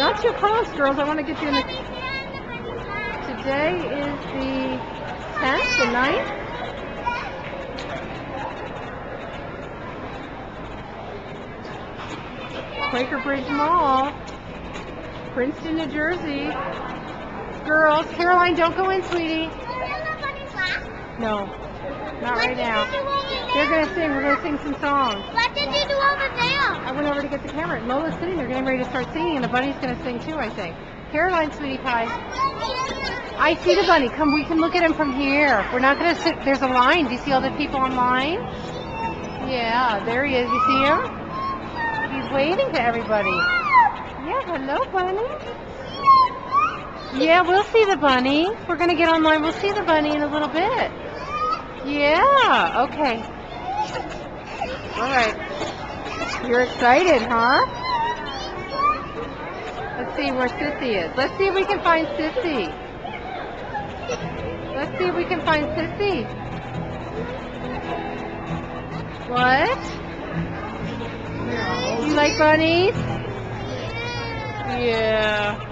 Not too close, girls. I want to get you in the... Today is the 10th, the 9th? Quaker Bridge Mall, Princeton, New Jersey. Girls, Caroline, don't go in, sweetie. No, not right now. They're going to sing. We're going to sing some songs. What did you do over there? I went over to get the camera. Lola's sitting there getting ready to start singing, and the bunny's going to sing too, I think. Caroline, sweetie pie. I see the bunny. Come, we can look at him from here. We're not going to sit. There's a line. Do you see all the people online? Yeah, there he is. You see him? He's waving to everybody. Yeah, hello, bunny. Yeah, we'll see the bunny. We're going to get online. We'll see the bunny in a little bit. Yeah, okay. All right. You're excited, huh? Let's see where Sissy is. Let's see if we can find Sissy. Let's see if we can find Sissy. What? You like bunnies? Yeah.